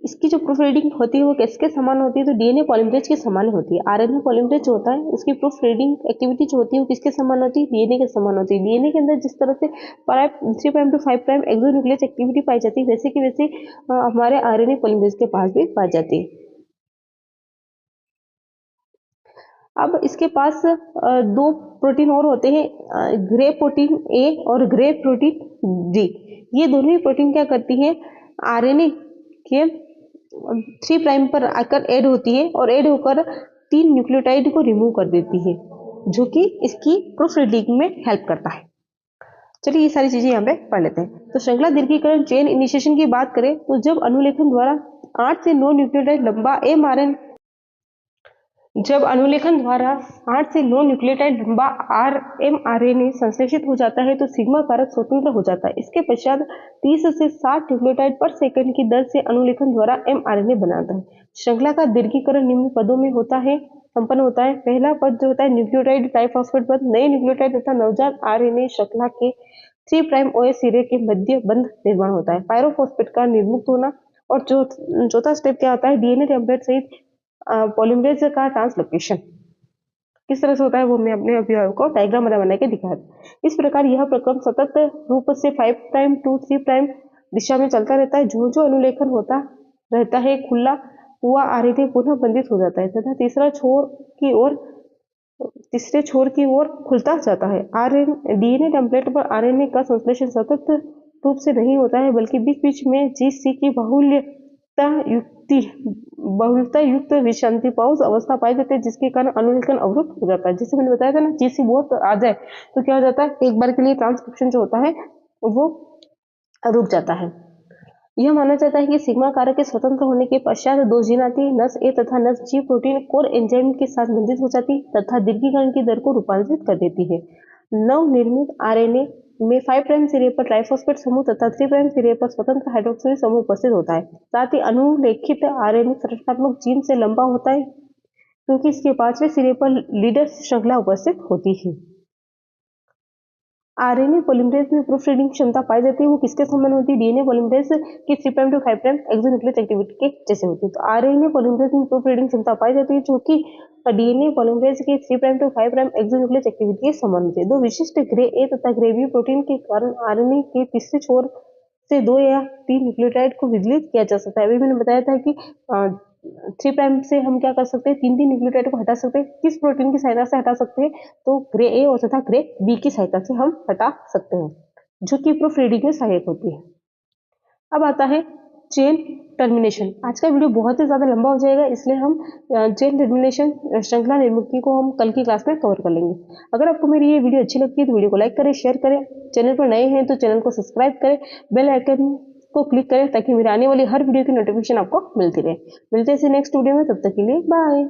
इसकी जो प्रूफ रीडिंग होती है वो किसके समान होती है, तो डीएनए पॉलीमरेज के समान होती है। आरएनए पॉलीमरेज जो होता है उसकी प्रूफ रीडिंग एक्टिविटी जो होती है वो किसके समान होती है, डीएनए के समान होती है। डीएनए के अंदर जिस तरह से 3' to 5' एक्सोन्यूक्लियस एक्टिविटी पाई जाती है वैसे की वैसे हमारे आरएनए पॉलीमरेज के पास भी पाई जाती है। अब इसके पास दो प्रोटीन और होते हैं, ग्रे प्रोटीन ए और ग्रे प्रोटीन डी। ये दोनों ही प्रोटीन क्या करती है, आरएनए के 3' पर आकर ऐड होती है और ऐड होकर 3 न्यूक्लियोटाइड को रिमूव कर देती है, जो कि इसकी प्रूफ रीडिंग में हेल्प करता है। चलिए ये सारी चीजें यहाँ पे पढ़ लेते हैं। तो श्रृंखला दीर्घीकरण चेन इनिशिएशन की बात करें तो जब अनुलेखन द्वारा 8 से 9 न्यूक्लियोटाइड लंबा mRNA संश्लेषित हो जाता है तो सिग्मा कारक स्वतंत्र हो जाता है। इसके पश्चात 30 से 60 न्यूक्लियोटाइड पर सेकंड की दर से अनुलेखन द्वारा mRNA बनाता है। श्रृंखला का दीर्घीकरण निम्न पदों में संपन्न होता है। पहला पद जो होता है न्यूक्लियोटाइड ट्राइफॉस्फेट पद, नए न्यूक्लियोटाइड तथा नवजात आरएनए श्रृंखला के 3' OH सिरे के मध्य बंध निर्माण होता है। पायरोफॉस्फेट का निर्मुक्त होना। और चौथा स्टेप क्या होता है, डीएनए टेम्पलेट सहित पॉलीमरेज का ट्रांसलोकेशन किस तरह से होता है वो मैं अपने अभी को डायग्राम बना के दिखा दूं। इस प्रकार यह प्रक्रम सतत रूप से 5' to 3' दिशा में चलता रहता है। जो जो अनुलेखन होता रहता है खुला हुआ आरएनए पुनः बंधित हो जाता है तथा तीसरे छोर की ओर खुलता जाता है। डीएनए टेम्पलेट पर आरएनए का संश्लेषण सतत रूप से नहीं होता है, बल्कि बीच बीच में जीसी की बहुलता युक्त विषांति पाउज अवस्था पाई जाती है, जिसके कारण अनुलेखन अवरुद्ध हो जाता है। जैसे मैंने बताया था ना, जीसी बहुत आ जाए तो क्या हो जाता है, एक बार के लिए ट्रांसक्रिप्शन जो होता है वो रुक जाता है। यह माना जाता है कि सिग्मा कारक के स्वतंत्र होने के पश्चात दो जीन आती है, नस ए तथा नस जी प्रोटीन कोर एंजाइम के साथ बंधित हो जाती तथा दीर्घीकरण की दर को रूपांतरित कर देती है। नवनिर्मित आरएनए में 5 प्राइम सिरे पर ट्राइफॉस्फेट समूह तथा 3 प्राइम सिरे पर स्वतंत्र हाइड्रोक्सिल समूह उपस्थित होता है। साथ ही अनुलेखित आरएनए संरचनात्मक जीन से लंबा होता है क्योंकि इसके 5वें सिरे पर लीडर श्रृंखला उपस्थित होती है। आरएनए पॉलीमरेज में प्रूफ रीडिंग क्षमता पाई जाती है, वो किसके समान होती है? डीएनए पॉलीमरेज की 3 prime to 5 prime exonuclease activity के जैसे होती है। तो आरएनए पॉलीमरेज में प्रूफ रीडिंग क्षमता पाई जाती है जो कि डीएनए पॉलीमरेज की 3 prime to 5 prime exonuclease activity के समान होती है। दो विशिष्ट ग्रे ए तथा ग्रे बी प्रोटीन के कारण आरएनए के तीसरे छोर से 2 या 3 न्यूक्लियोटाइड को विचलित किया जा सकता है। अभी मैंने बताया था कि 3 प्राइम से हम क्या कर सकते हैं, 3 न्यूक्लियोटाइड को हटा सकते हैं। किस प्रोटीन की सहायता से हटा सकते हैं? तो ग्रे ए और तथा ग्रे बी की सहायता से हम हटा सकते हैं, जो कि प्रूफ रीडिंग में सहायक होती है। अब आता है चेन टर्मिनेशन। आज का वीडियो बहुत ही ज्यादा लंबा हो जाएगा, इसलिए हम चेन टर्मिनेशन श्रृंखला निर्मुक्ति को हम कल की क्लास में कवर कर लेंगे। अगर आपको मेरी ये वीडियो अच्छी लगती है तो वीडियो को लाइक करें, शेयर करें। चैनल पर नए हैं तो चैनल को सब्सक्राइब करें, बेल आइकन को क्लिक करें ताकि मेरे आने वाली हर वीडियो की नोटिफिकेशन आपको मिलती रहे। मिलते हैं नेक्स्ट वीडियो में, तब तक के लिए बाय।